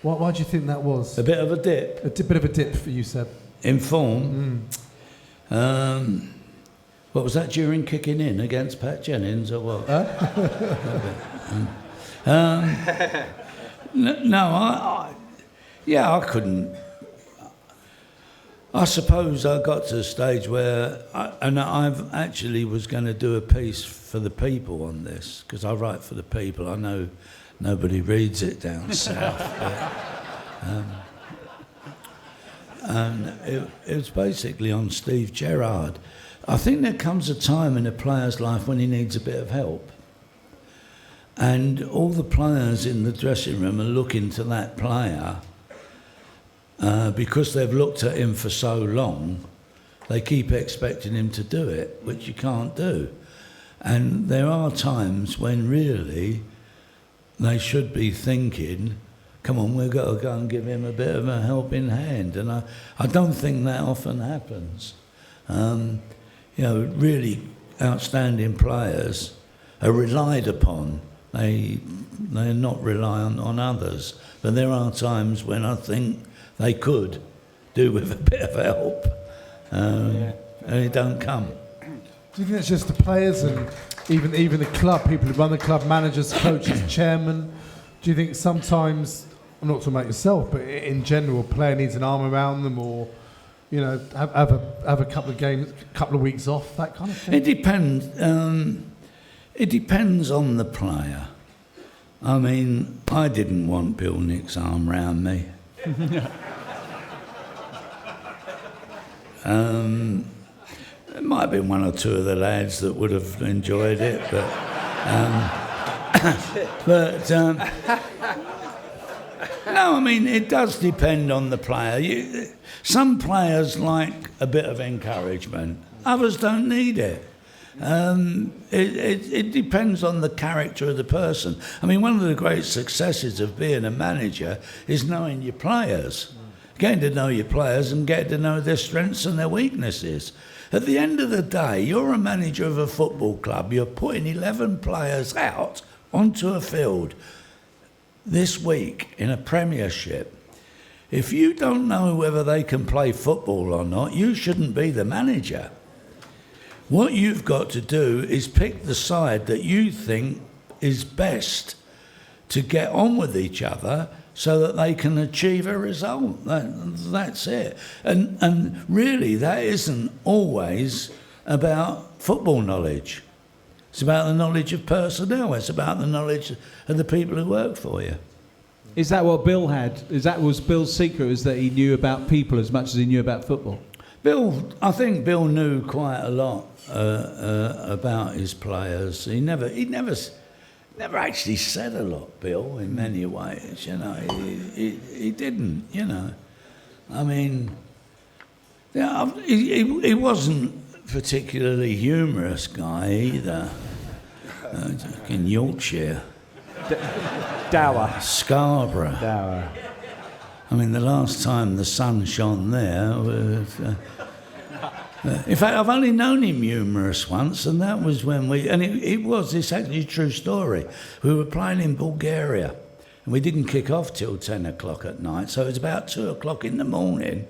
Why do you think that was? A bit of a dip? A bit of a dip, you said. In form? What was that, during kicking in against Pat Jennings or what? No, I couldn't. I suppose I got to a stage where I actually was going to do a piece for the people on this, because I write for the people. I know nobody reads it down south. And it was basically on Steve Gerrard. I think there comes a time in a player's life when he needs a bit of help. And all the players in the dressing room are looking to that player because they've looked at him for so long. They keep expecting him to do it, which you can't do. And there are times when really they should be thinking, come on, we've got to go and give him a bit of a helping hand. And I don't think that often happens. Really outstanding players are relied upon. They're not reliant on others. But there are times when I think they could do with a bit of help, and it don't come. Do you think it's just the players and even the club, people who run the club, managers, coaches, chairman? Do you think sometimes, I'm not talking about yourself, but in general, a player needs an arm around them, or have a couple of games, couple of weeks off, that kind of thing? It depends. It depends on the player. I mean, I didn't want Bill Nick's arm round me. There might have been one or two of the lads that would have enjoyed it, no, I mean, it does depend on the player. Some players like a bit of encouragement, others don't need it. It depends on the character of the person. I mean, one of the great successes of being a manager is knowing your players. Getting to know your players and getting to know their strengths and their weaknesses. At the end of the day, you're a manager of a football club. You're putting 11 players out onto a field this week in a Premiership. If you don't know whether they can play football or not, you shouldn't be the manager. What you've got to do is pick the side that you think is best to get on with each other so that they can achieve a result. That's it. And really, that isn't always about football knowledge. It's about the knowledge of personnel. It's about the knowledge of the people who work for you. Is that what Bill had? Was Bill's secret, was that he knew about people as much as he knew about football? I think Bill knew quite a lot about his players. He never actually said a lot, Bill, in many ways, you know. He didn't, you know. I mean, yeah, he wasn't particularly humorous guy either. In Yorkshire. Dower. Scarborough. Dower. I mean, the last time the sun shone there was... in fact, I've only known him humorous once, and that was when it's actually a true story. We were playing in Bulgaria, and we didn't kick off till 10 o'clock at night, so it was about 2 o'clock in the morning.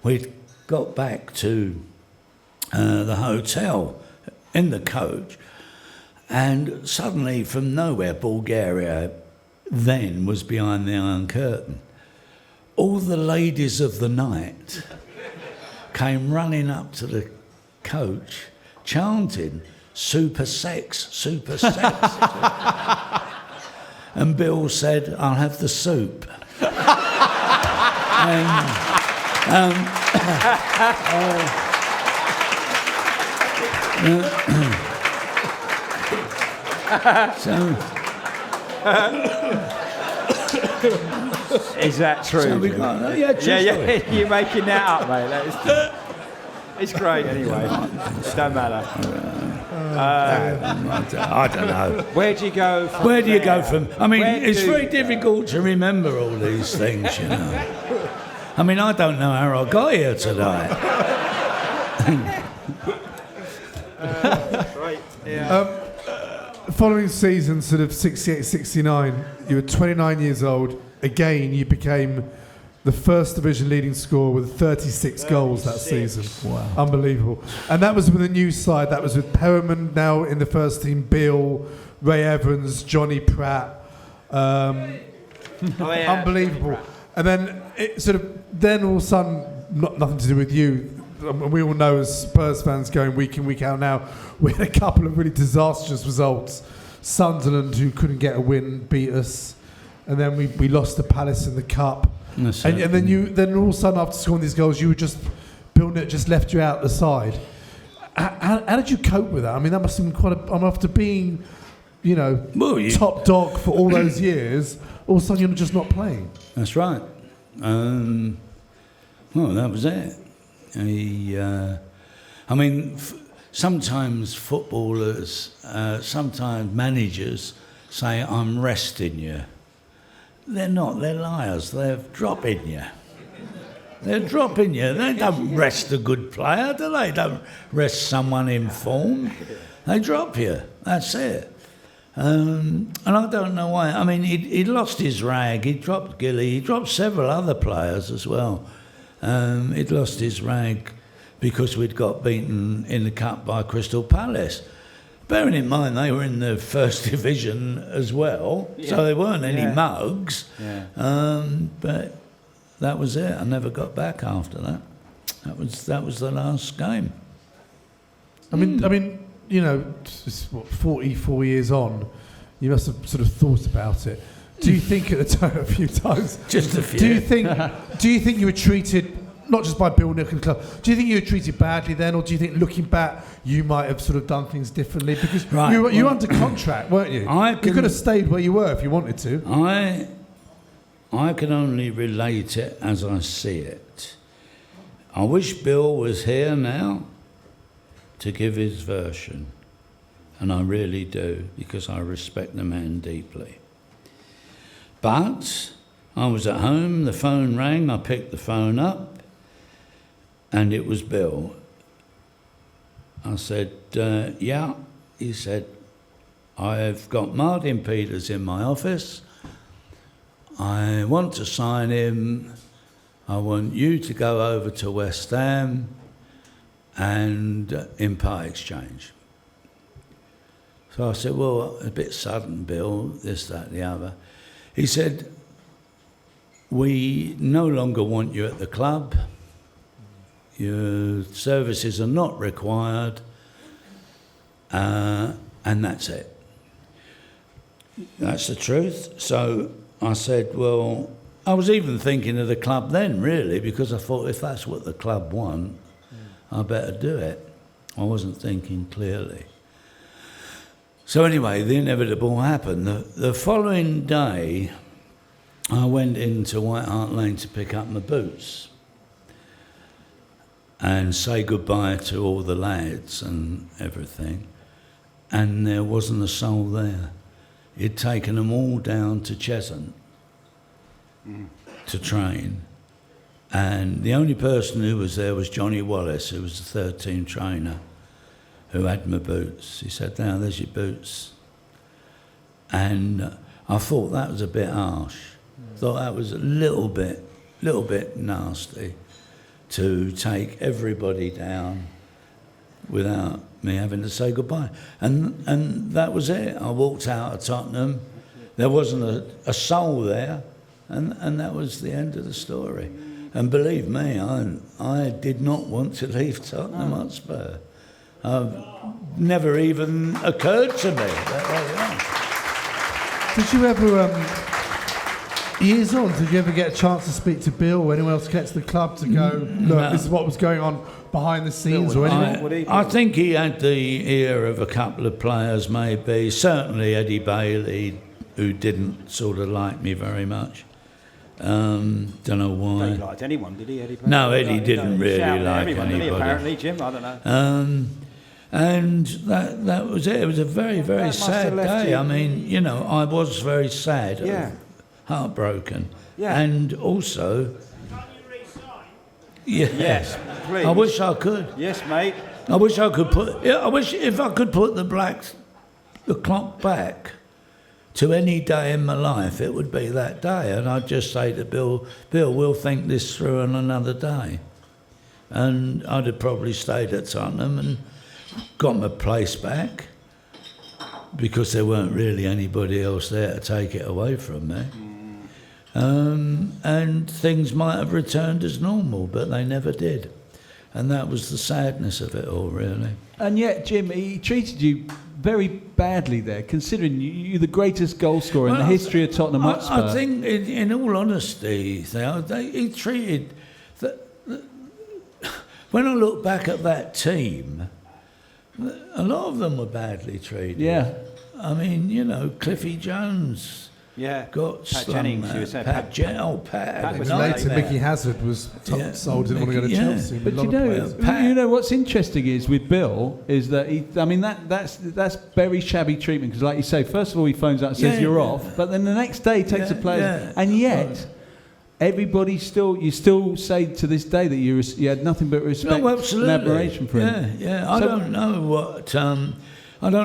We'd got back to the hotel in the coach, and suddenly, from nowhere, Bulgaria then was behind the Iron Curtain. All the ladies of the night came running up to the coach, chanting, "Super sex, super sex." And Bill said, "I'll have the soup." Is that true? So we got, yeah, you're making that up, mate. It's great anyway. It don't matter. I don't know. Where do you go from? Where do you go from? I mean, it's very difficult to remember all these things, you know. I mean, I don't know how I got here tonight. Right. Yeah. Following season, sort of 68-69, you were 29 years old. Again, you became the first division leading scorer with 36 goals that season. Wow. Unbelievable. And that was with a new side. That was with Perriman now in the first team, Bill, Ray Evans, Johnny Pratt. Unbelievable. And then then all of a sudden, nothing to do with you. We all know as Spurs fans going week in, week out now, we had a couple of really disastrous results. Sunderland, who couldn't get a win, beat us. And then we lost to Palace in the Cup. And then all of a sudden, after scoring these goals, you were just building it, just left you out the side. How did you cope with that? I mean, that must have been quite after being, top dog for all those years, all of a sudden you're just not playing. That's right. Well, that was it. Sometimes footballers, sometimes managers say, "I'm resting you." They're not, they're liars. They're dropping you. They're dropping you. They don't rest a good player, do they? Don't rest someone in form. They drop you. That's it. And I don't know why. I mean, he lost his rag. He dropped Gilly. He dropped several other players as well. He'd lost his rag because we'd got beaten in the Cup by Crystal Palace. Bearing in mind they were in the first division as well, so there weren't any mugs. Yeah. But that was it. I never got back after that. That was the last game. I mean, it's 44 years on, you must have sort of thought about it. Do you think at the time, a few times? Just a few. Do you think you were treated, not just by Bill Nick and the club, do you think you were treated badly then, or do you think looking back you might have sort of done things differently? Because you were under contract, weren't you? You could have stayed where you were if you wanted to. I can only relate it as I see it. I wish Bill was here now to give his version, and I really do, because I respect the man deeply. But I was at home, the phone rang, I picked the phone up, and it was Bill. I said, yeah. He said, I've got Martin Peters in my office. I want to sign him. I want you to go over to West Ham and in part exchange. So I said, well, a bit sudden, Bill, this, that, the other. He said, we no longer want you at the club. Your services are not required, and that's it. That's the truth. So I said, well, I was even thinking of the club then, really, because I thought if that's what the club want, I better do it. I wasn't thinking clearly. So anyway, the inevitable happened. The following day, I went into White Hart Lane to pick up my boots and say goodbye to all the lads and everything, and there wasn't a soul there. He'd taken them all down to Cheshunt to train, and the only person who was there was Johnny Wallace, who was the third-team trainer, who had my boots. He said, now, there's your boots. And I thought that was a bit harsh. Thought that was a little bit nasty to take everybody down without me having to say goodbye. And that was it. I walked out of Tottenham. There wasn't a soul there, and that was the end of the story. And believe me, I did not want to leave Tottenham Hotspur. Never even occurred to me. Did you ever, years on, did you ever get a chance to speak to Bill or anyone else connected to the club to go, look, No. this is what was going on behind the scenes or anything? I think he had the ear of a couple of players, maybe. Certainly Eddie Bailey, who didn't sort of like me very much. Don't know why. He liked anyone, did he, Eddie? No, Eddie didn't really like everyone, did he, anybody. apparently, Jim, I don't know. And that was it. It was a very, very must have sad left day. you- I mean, you know, I was very sad, Yeah. heartbroken. Yeah. And also... Yeah. Yes, please. I wish I could. Yes, mate. I wish I could put... Yeah, I wish if I could put the clock back to any day in my life, it would be that day. And I'd just say to Bill, we'll think this through on another day. And I'd have probably stayed at Tottenham and got my place back because there weren't really anybody else there to take it away from me. And things might have returned as normal, but they never did. And that was the sadness of it all, really. And yet, Jim, he treated you very badly there, considering you're the greatest goal scorer in the history of Tottenham Hotspur. I think, in all honesty, Theo, he treated... When I look back at that team, a lot of them were badly treated. Yeah. I mean, you know, Cliffy Jones Yeah. got Pat slung Jennings, there. you were saying. Pat. Pat was no, Later, there. Mickey Hazard was sold, didn't want to go to Yeah. Chelsea. But A lot you of know, players. Pat- you know what's interesting is with Bill is that that's very shabby treatment because, like you say, first of all he phones up and says Yeah, you're yeah. off, but then the next day he takes the players, yeah. and yet everybody you still say to this day that you had nothing but respect No, absolutely. and admiration for him. Yeah. I don't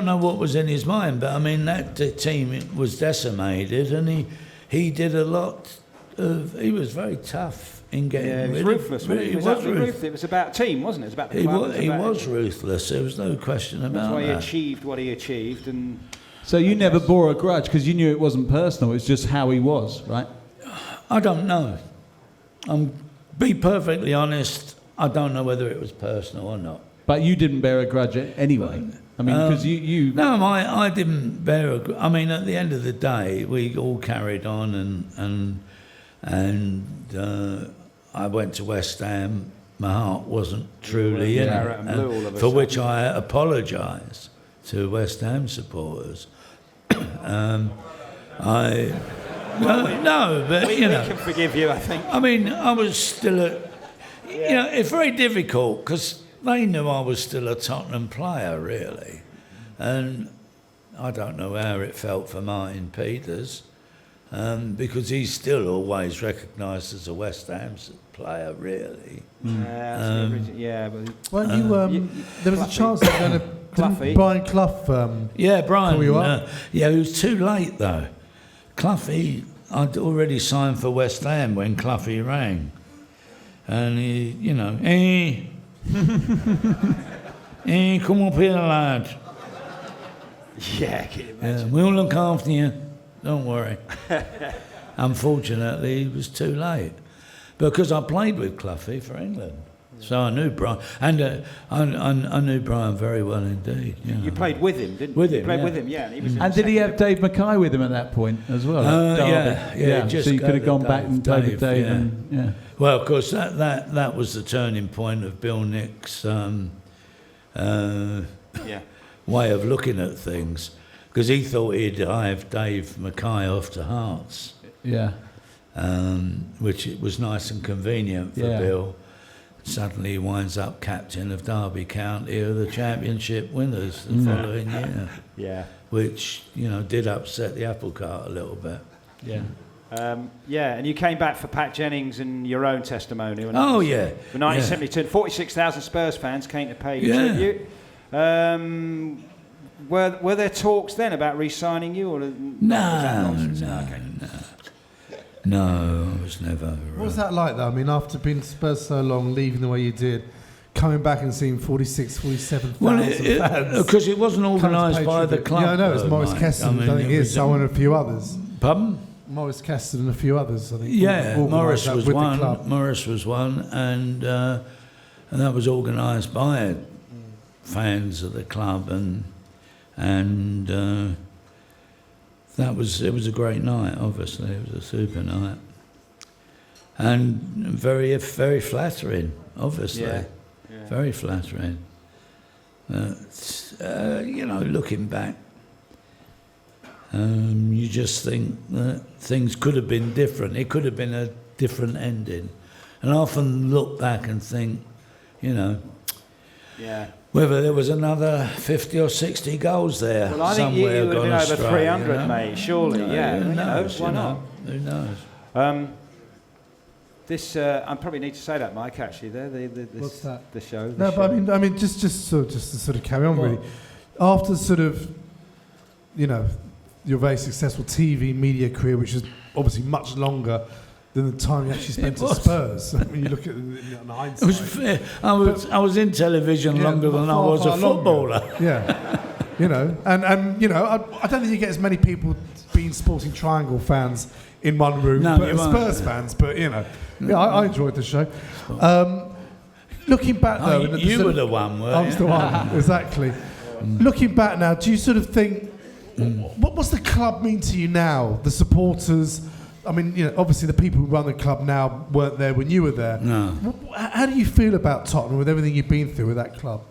know what was in his mind, but I mean that team was decimated, and he did a lot of. He was very tough in getting. Yeah, he was rid ruthless. Of, Wasn't he? he was ruthless. It was about team, wasn't it? It was about the He club. was, ruthless. There was no question about That's why he that. achieved what he achieved, and So you never bore a grudge because you knew it wasn't personal; it's just how he was, right? I don't know. Be perfectly honest. I don't know whether it was personal or not. But you didn't bear a grudge anyway. I mean, because you. No, I didn't bear a. I mean, at the end of the day, we all carried on, and I went to West Ham. My heart wasn't truly in Claret it, and blue all of a for which sudden. I apologise to West Ham supporters. No, but we you know, can forgive you, I think. I mean, I was still you know, it's very difficult because they knew I was still a Tottenham player, really. And I don't know how it felt for Martin Peters because he's still always recognised as a West Ham player. player, really. Yeah, but there was a chance they were going to. Didn't Brian Clough? Yeah, Brian. Call you up? Yeah, he was too late though. Cloughy, I'd already signed for West Ham when Cloughy rang, and he, come up here, lad. Yeah, can you imagine? We'll look after you. Don't worry. Unfortunately, he was too late because I played with Cloughy for England. So I knew Brian, and I knew Brian very well indeed. You played with him, didn't you? With him, you played yeah. with him, yeah. And, he was And did he have Dave Mackay with him at that point as well? Yeah. Just so you could have gone back and played with Dave. Yeah. And, Well, of course, that was the turning point of Bill Nick's way of looking at things, because he thought he'd hive Dave Mackay off to Hearts. Yeah. Which it was nice and convenient for Bill. Suddenly he winds up captain of Derby County, who are the championship winners the following year. Yeah. Which, did upset the apple cart a little bit. Yeah. And you came back for Pat Jennings and your own testimonial. Oh, yeah. For 1972, 46,000 Spurs fans came to pay you tribute. Were there talks then about re-signing you? Or No, I was never. What was that like, though? I mean, after being Spurs so long, leaving the way you did, coming back and seeing 47,000 fans. Because it wasn't organised by the club. Yeah, I know. It was Maurice Keston. I think it is. So and a few others. Pardon? Maurice Keston and a few others, I think. Yeah, Morris was one. The club. Morris was one, and that was organised by fans of the club, and it was a great night. Obviously, it was a super night, and very, very flattering. Obviously, very flattering. Looking back, you just think that things could have been different. It could have been a different ending, and I often look back and think, whether there was another 50 or 60 goals there. Well, I think you would have been over 300, mate, surely. Who knows? Why not? Who knows? I probably need to say that, Mike, actually, there. What's that? The show. No, but I mean, just to sort of carry on, really. After sort of, your very successful TV media career, which is obviously much longer than the time you actually spent at Spurs. I mean, you look at it in hindsight. It was fair. I was in television longer than I was a footballer. Longer. Yeah, and I don't think you get as many people being Sporting Triangle fans in one room, but Spurs fans. But I enjoyed the show. Looking back though, you were the one, weren't you? I was the one, exactly. Looking back now, do you sort of think, what's the club mean to you now? The supporters. I mean, obviously the people who run the club now weren't there when you were there. No. How do you feel about Tottenham with everything you've been through with that club?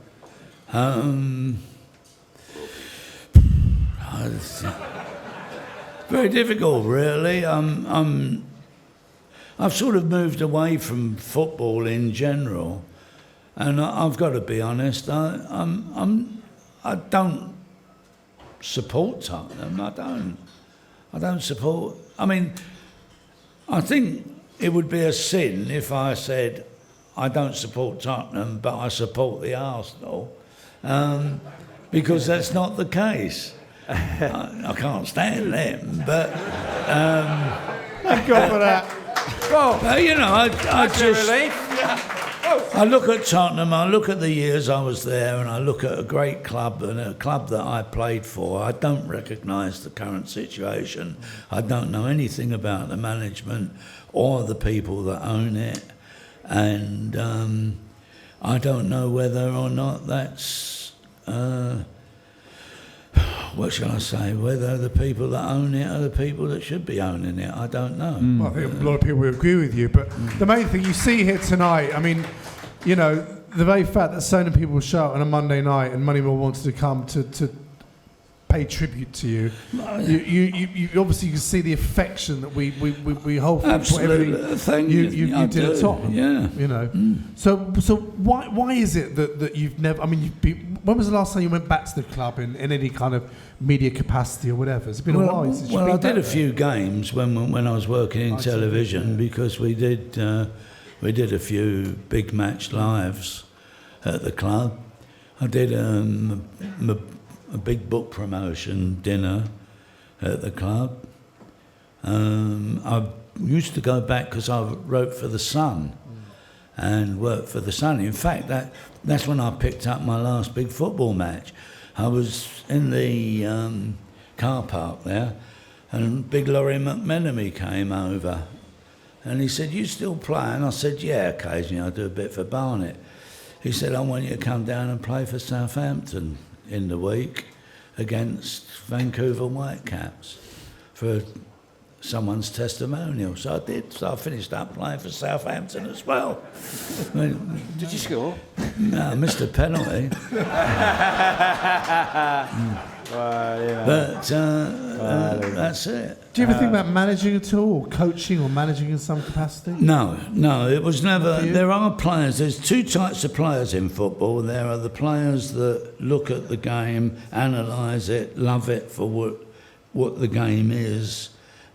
Very difficult, really. I've sort of moved away from football in general, and I've got to be honest. I don't support Tottenham. I don't support. I mean, I think it would be a sin if I said I don't support Tottenham, but I support the Arsenal, because that's not the case. I can't stand them, but Thank God for that. I look at Tottenham, I look at the years I was there, and I look at a great club and a club that I played for. I don't recognise the current situation. I don't know anything about the management or the people that own it, and I don't know whether or not that's what shall I say, whether the people that own it are the people that should be owning it. I don't know. Well, I think a lot of people will agree with you, but the main thing you see here tonight, I mean, the very fact that so many people show up on a Monday night and Moneyball wanted to come to pay tribute to you, you obviously can see the affection that we hold for everything you did at Tottenham. Yeah. So why is it that you've never? I mean, when was the last time you went back to the club in any kind of media capacity or whatever? It's been a while since you've been I did a few games when I was working in television, because we did We did a few big match lives at the club. I did a big book promotion dinner at the club. I used to go back because I wrote for The Sun and worked for The Sun. In fact, that's when I picked up my last big football match. I was in the car park there, and Big Laurie McMenemy came over. And he said, "You still playing?" I said, "Yeah, occasionally I do a bit for Barnet." He said, "I want you to come down and play for Southampton in the week against Vancouver Whitecaps for someone's testimonial." So I did. So I finished up playing for Southampton as well. Did you score? No, missed a penalty. But that's it. Do you ever think about managing at all, or coaching or managing in some capacity? No, it was never. There are players. There's two types of players in football. There are the players that look at the game, analyse it, love it for what the game is,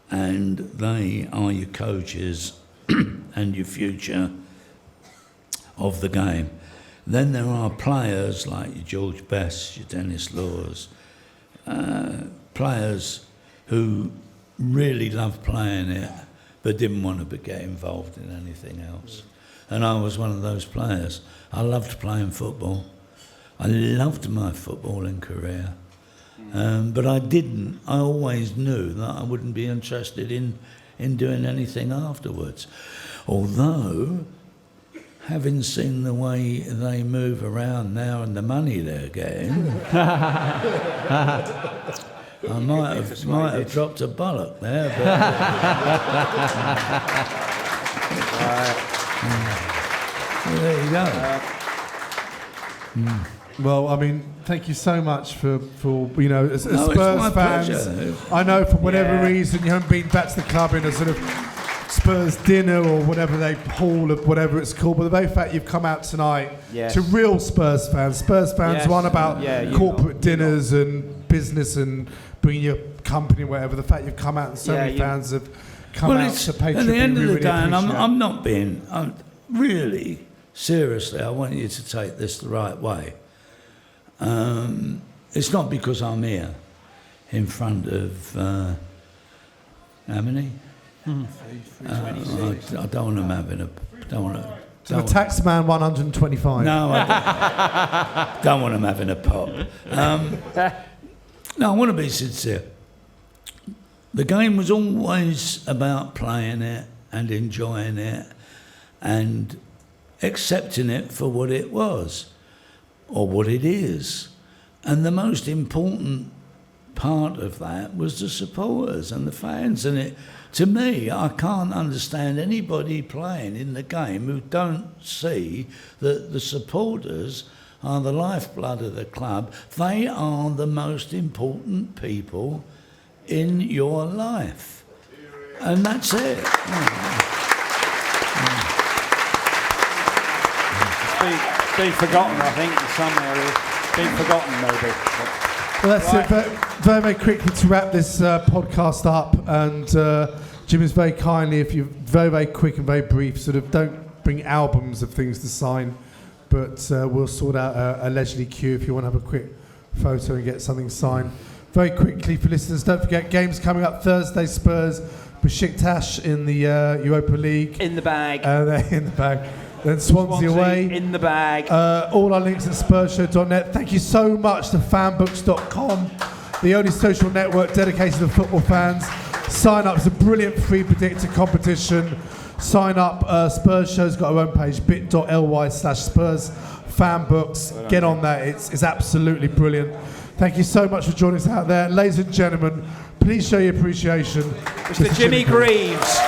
and they are your coaches and your future of the game. Then there are players like your George Best, your Dennis Laws, players who really loved playing it but didn't want to get involved in anything else. And I was one of those players. I loved playing football. I loved my footballing career. But I always knew that I wouldn't be interested in doing anything afterwards. Although, having seen the way they move around now and the money they're getting, I might have dropped a bollock there. But well, there you go. Well, I mean, thank you so much for as No, Spurs it's my fans. pleasure. I know for whatever reason you haven't been back to the club in a sort of Spurs dinner or whatever hall of whatever it's called, but the very fact you've come out tonight to real Spurs fans one about corporate dinners and business and bringing your company, whatever. The fact you've come out and so many fans have come out to pay tribute. At the end of the really day, and appreciate I'm not being really seriously. I want you to take this the right way. It's not because I'm here in front of how many? I don't want them having a. So the taxman 125. No, I don't want them having a pop. No, I want to be sincere. The game was always about playing it and enjoying it and accepting it for what it was or what it is. And the most important part of that was the supporters and the fans. And to me, I can't understand anybody playing in the game who don't see that the supporters are the lifeblood of the club. They are the most important people in your life. And that's it. It's been forgotten, I think, in some areas. Been forgotten, maybe. Well, that's it. Very, very quickly to wrap this podcast up, and Jimmy's very kindly, if you're very, very quick and very brief, sort of don't bring albums of things to sign, but we'll sort out a leisurely queue if you want to have a quick photo and get something signed. Very quickly for listeners, don't forget games coming up Thursday. Spurs, Besiktas in the Europa League. In the bag. They're in the bag. Then Swansea away. In the bag. All our links at SpursShow.net. Thank you so much to fanbooks.com, the only social network dedicated to football fans. Sign up. It's a brilliant free predictor competition. Sign up. Spurs Show's got our own page, bit.ly/Spurs fanbooks. Get on that. It's absolutely brilliant. Thank you so much for joining us out there. Ladies and gentlemen, please show your appreciation. Mr. Jimmy Greaves.